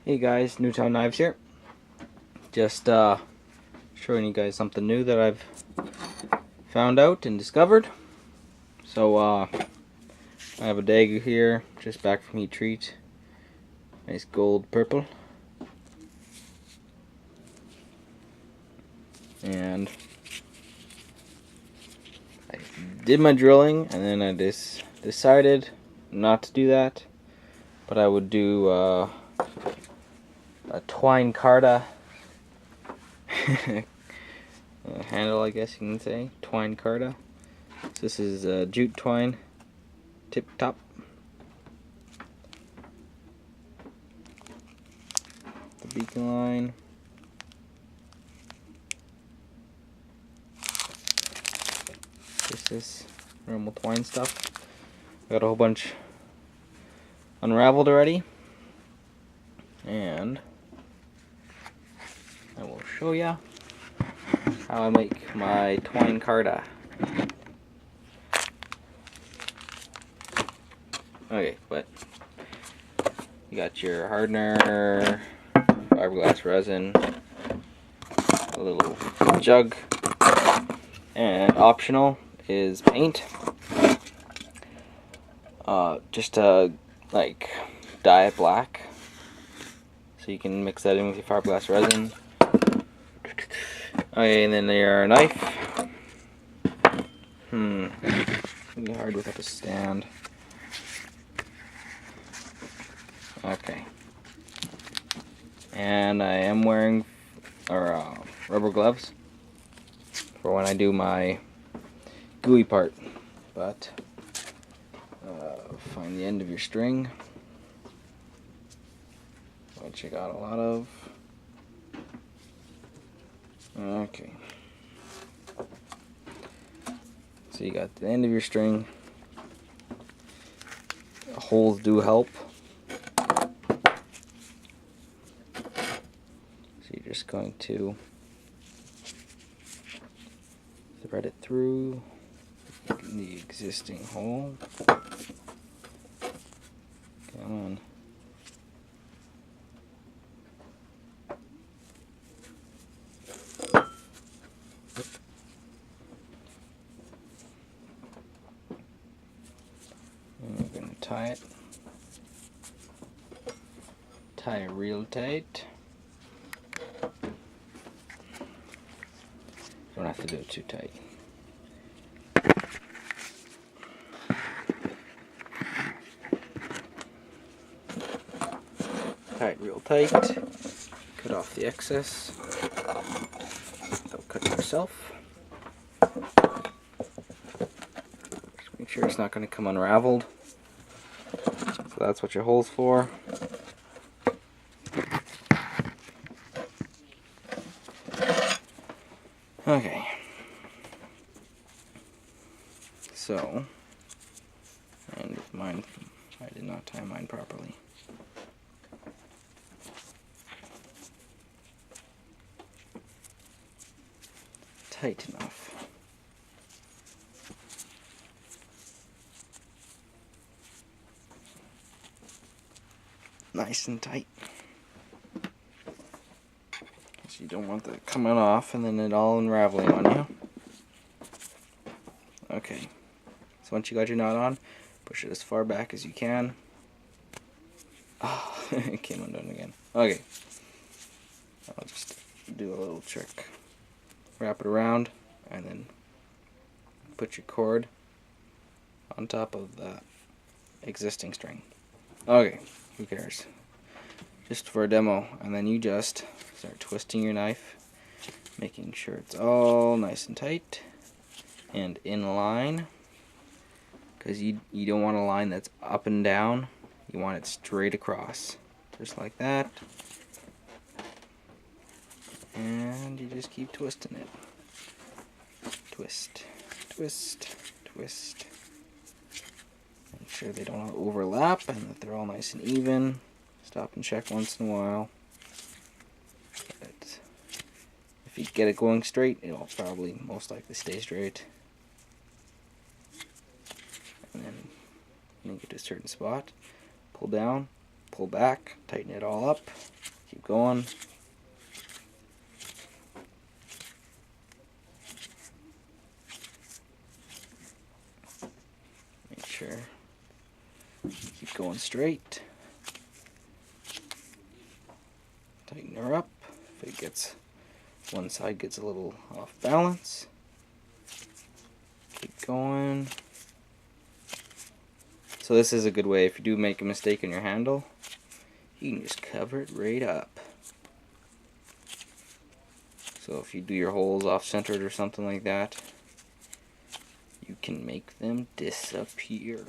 Hey guys, Newtown Knives here. Just showing you guys something new that I've found out and discovered. So I have a dagger here, just back from heat treat. Nice gold purple. And I did my drilling, and then I decided not to do that, but I would do a twine carda handle, I guess you can say. Twine carda. So this is jute twine, tip top. The beacon line. Just this normal twine stuff. I got a whole bunch unraveled already, and I will show ya how I make my twine carda. Okay, but you got your hardener, fiberglass resin, a little jug, and optional is paint. Just like dye it black, so you can mix that in with your fiberglass resin. Okay, and then your knife. It's gonna be hard without a stand. Okay. And I am wearing rubber gloves for when I do my gooey part. But find the end of your string, which I got a lot of. Okay. So you got the end of your string. Holes do help. So you're just going to thread it through the existing hole. Come on. And we're going to tie it. Tie it real tight. Don't have to do it too tight. Tie it real tight. Cut off the excess. Don't cut it yourself. Just make sure it's not going to come unraveled. So that's what your hole's for. Okay. So, and mine, I did not tie mine properly. Tight enough. Nice and tight. So you don't want that coming off and then it all unraveling on you. Okay. So once you got your knot on, push it as far back as you can. Oh, it came undone again. Okay. I'll just do a little trick. Wrap it around and then put your cord on top of the existing string. Okay, who cares? Just for a demo. And then you just start twisting your knife, making sure it's all nice and tight and in line, because you don't want a line that's up and down. You want it straight across, just like that. And you just keep twisting it. Twist, twist, twist. Make sure they don't overlap and that they're all nice and even. Stop and check once in a while. But if you get it going straight, it'll probably most likely stay straight. And then when you get to a certain spot, pull down pull back, tighten it all up, keep going. Make sure keep going straight. Tighten her up. If it gets one side gets a little off balance, keep going. So this is a good way if you do make a mistake in your handle, you can just cover it right up. So if you do your holes off-centered or something like that, you can make them disappear.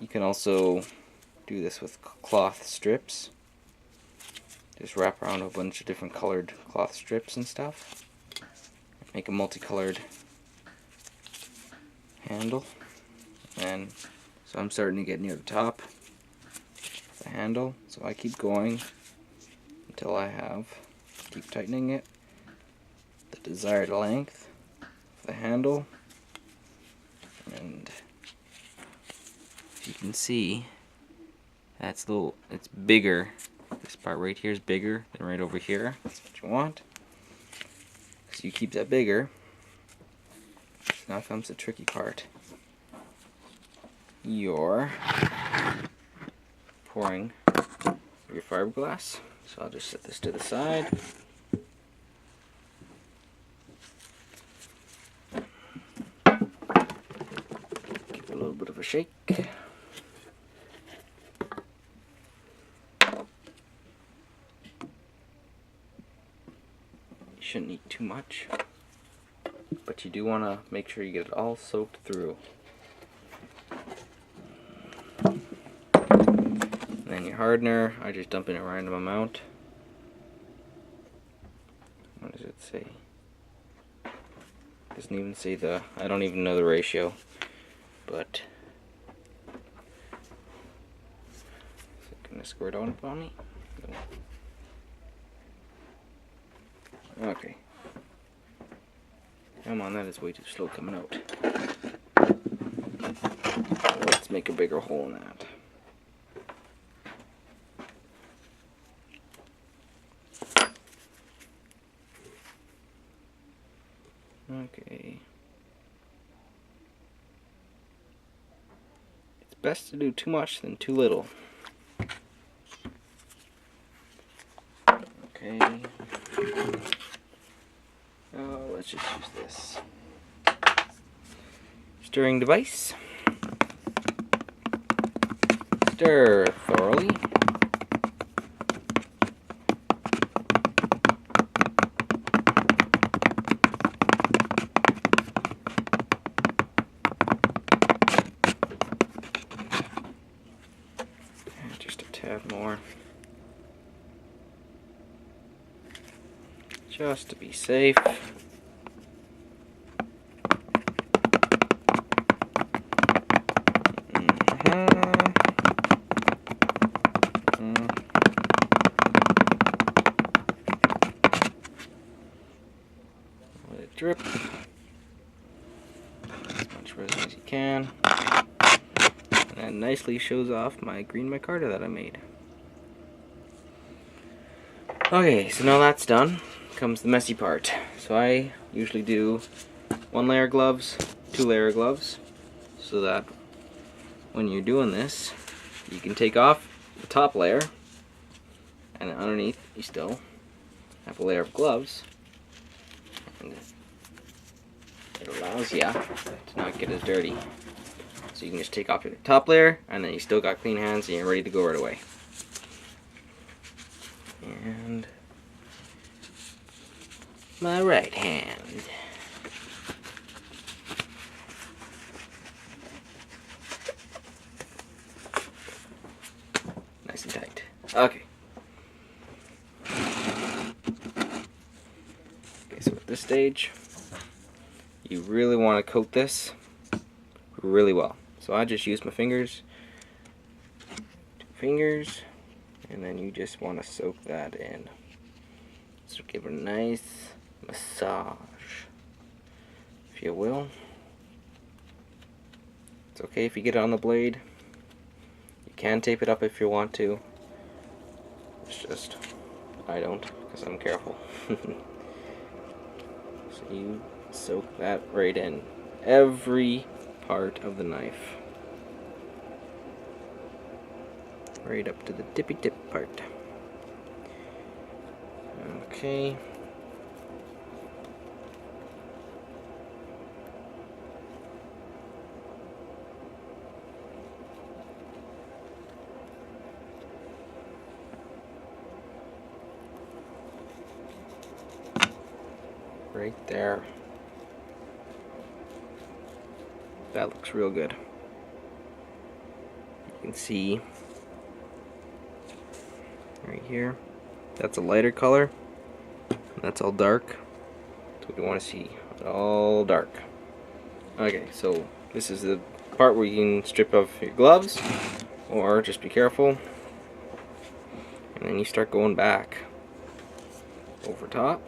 You can also do this with cloth strips. Just wrap around a bunch of different colored cloth strips and stuff. Make a multicolored handle. And so I'm starting to get near the top of the handle, so I keep going until I keep tightening it, the desired length of the handle. And you can see it's bigger. This part right here is bigger than right over here. That's what you want. So you keep that bigger. Now comes the tricky part. You're pouring your fiberglass. So I'll just set this to the side. Give it a little bit of a shake. You shouldn't need too much, but you do want to make sure you get it all soaked through. And then your hardener, I just dump in a random amount. What does it say? It doesn't even say I don't even know the ratio, but is it gonna squirt on up on me? No. Okay. Come on, that is way too slow coming out. Let's make a bigger hole in that. Okay. It's best to do too much than too little. Okay. Let's just use this stirring device. Stir thoroughly. And just a tad more. Just to be safe. Let it drip. As much resin as you can. And that nicely shows off my green micarta that I made. Okay, so now that's done, comes the messy part. So I usually do 1-layer gloves, 2-layer gloves, so that when you're doing this, you can take off the top layer, and then underneath you still have a layer of gloves, and it allows you to not get as dirty. So you can just take off your top layer, and then you still got clean hands and you're ready to go right away. And my right hand. Nice and tight. Okay. Okay, so at this stage, you really want to coat this really well. So I just use my fingers, 2 fingers, and then you just want to soak that in. So give it a nice massage, if you will. It's okay if you get it on the blade. You can tape it up if you want to. It's just, I don't, because I'm careful. So you soak that right in. Every part of the knife. Right up to the tippy tip part. Okay. Right there. That looks real good. You can see right here, that's a lighter color. That's all dark. That's what you want to see. All dark. Okay, so this is the part where you can strip off your gloves, or just be careful. And then you start going back over top.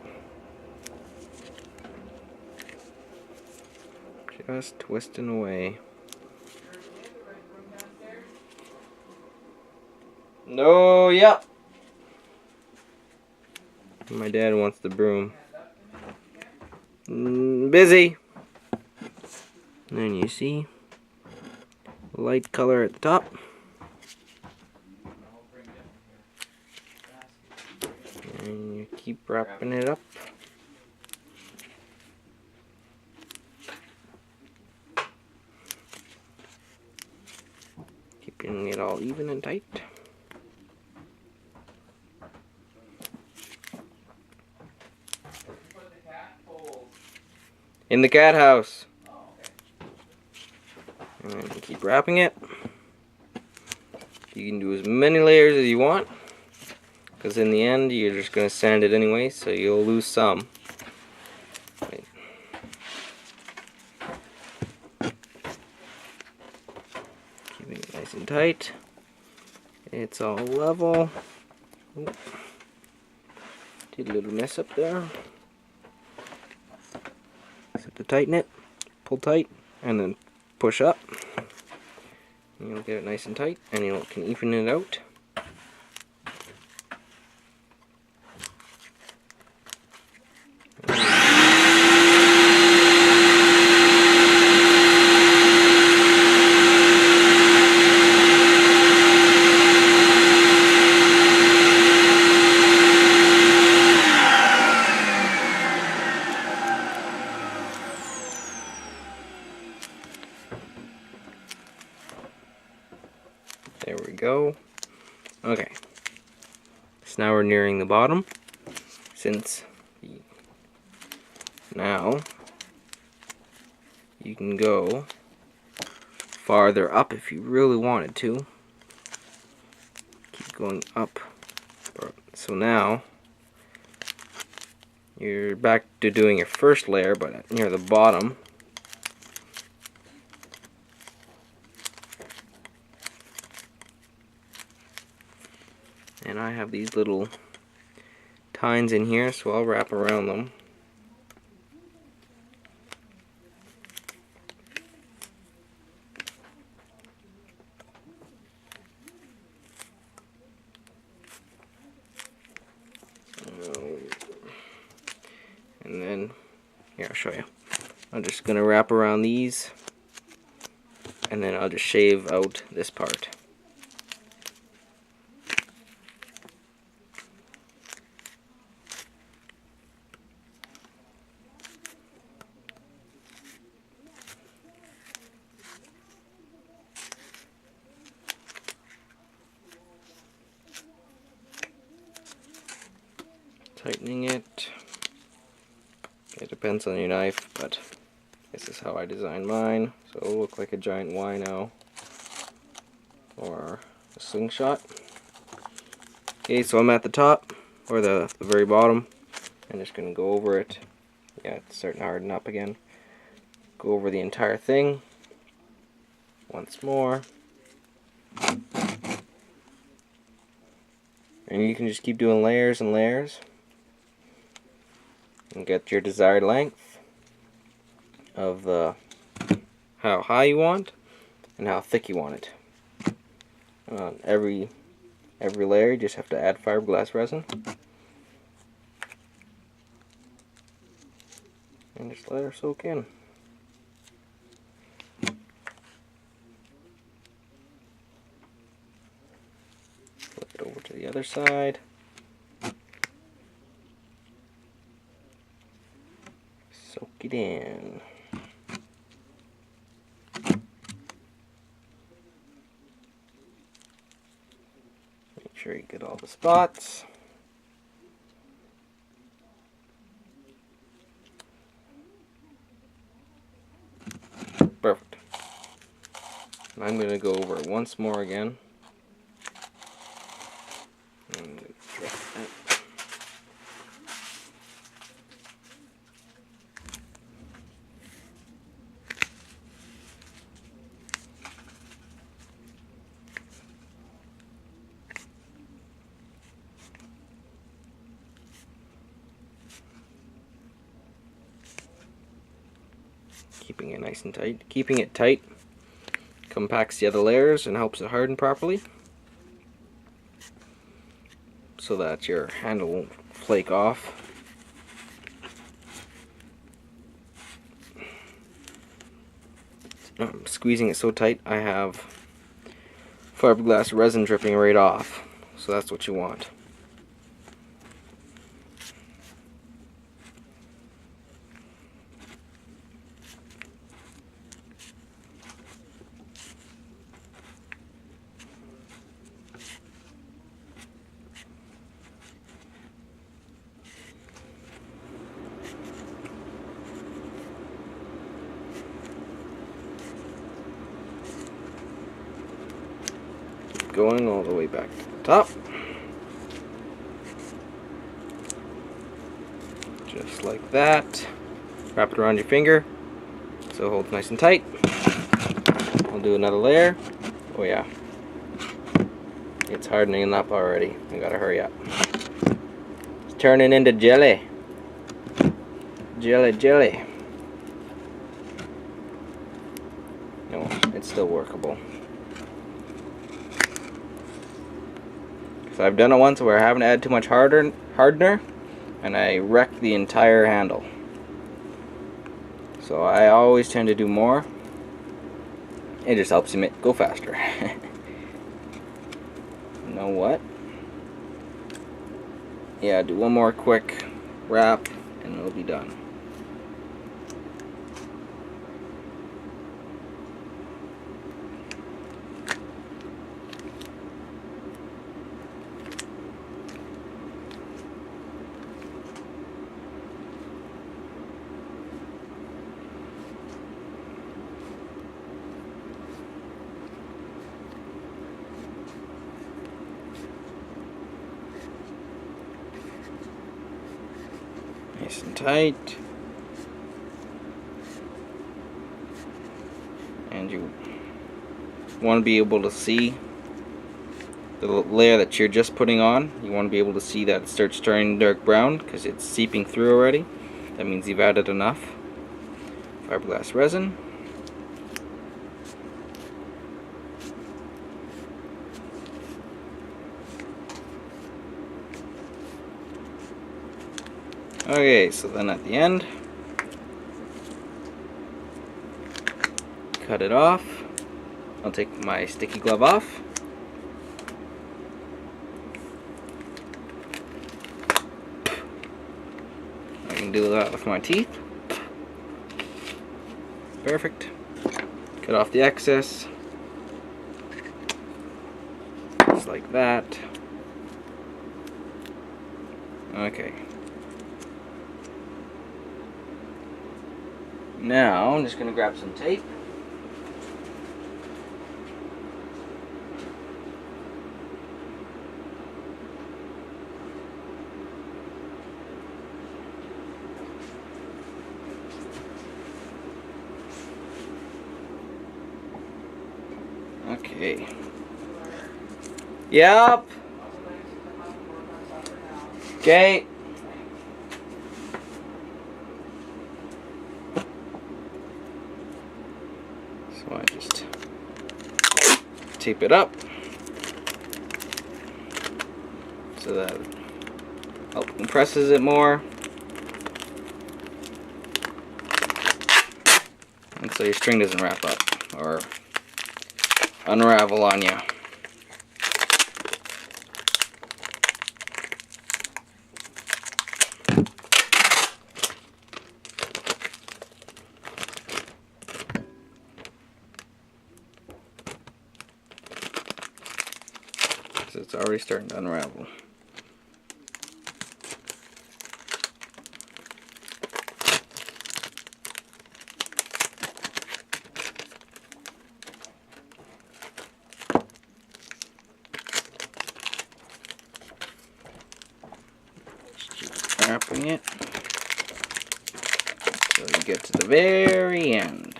Just twisting away. No, yeah. My dad wants the broom. Busy. And then you see light color at the top. And you keep wrapping it up. Keeping it all even and tight. In the cat house. And then you keep wrapping it. You can do as many layers as you want, because in the end you're just going to sand it anyway, so you'll lose some. Right. Keeping it nice and tight. It's all level. Ooh. Did a little mess up there. So to tighten it, pull tight, and then push up. And you'll get it nice and tight, and you can even it out. There we go. Okay. So now we're nearing the bottom. Now you can go farther up if you really wanted to. Keep going up. So now you're back to doing your first layer, but near the bottom. And I have these little tines in here, so I'll wrap around them. And then, here, I'll show you. I'm just going to wrap around these, and then I'll just shave out this part. Tightening it. It depends on your knife, but this is how I designed mine. So it'll look like a giant wino or a slingshot. Okay, so I'm at the top, or the very bottom. I'm just going to go over it. Yeah, it's starting to harden up again. Go over the entire thing once more. And you can just keep doing layers and layers and get your desired length of how high you want and how thick you want it. On every layer, you just have to add fiberglass resin. And just let her soak in. Flip it over to the other side. Soak it in. Make sure you get all the spots. Perfect. I'm going to go over it once more again. Keeping it nice and tight. Keeping it tight compacts the other layers and helps it harden properly, so that your handle won't flake off. I'm squeezing it so tight I have fiberglass resin dripping right off, so that's what you want. Going all the way back to the top. Just like that. Wrap it around your finger so it holds nice and tight. I'll do another layer. Oh yeah. It's hardening up already. I gotta hurry up. It's turning into jelly. Jelly, jelly. No, it's still workable. So I've done it once where I haven't added too much hardener, and I wrecked the entire handle. So I always tend to do more. It just helps you go faster. You know what? Yeah, do one more quick wrap and it'll be done. Nice and tight. And you want to be able to see the layer that you're just putting on. You want to be able to see that it starts turning dark brown because it's seeping through already. That means you've added enough fiberglass resin. Okay, so then at the end, cut it off. I'll take my sticky glove off. I can do that with my teeth. Perfect. Cut off the excess. Just like that. Okay. Now I'm just going to grab some tape. Okay. Yep. Okay. So I just tape it up. so that compresses it more, and so your string doesn't wrap up or unravel on you. So it's already starting to unravel. Wrapping it so you get to the very end.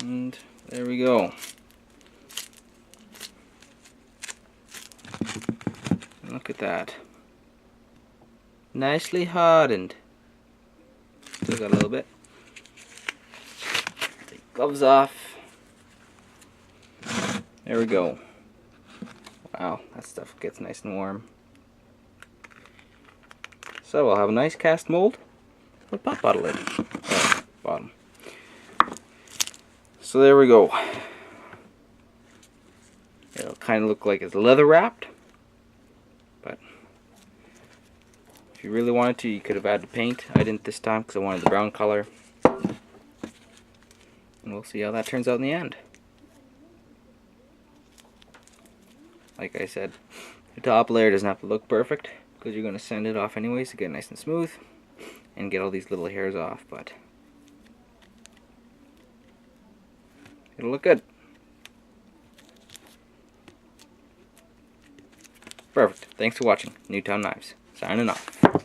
And there we go. Look at that. Nicely hardened. Still got a little bit. Take gloves off. There we go. Wow, that stuff gets nice and warm. So we'll have a nice cast mold with pop bottle lid. Bottom. So there we go. It'll kind of look like it's leather wrapped, but if you really wanted to, you could have added paint. I didn't this time because I wanted the brown color. And we'll see how that turns out in the end. Like I said, the top layer doesn't have to look perfect because you're going to sand it off anyways to get it nice and smooth and get all these little hairs off, but it'll look good. Perfect. Thanks for watching. Newtown Knives. Signing off.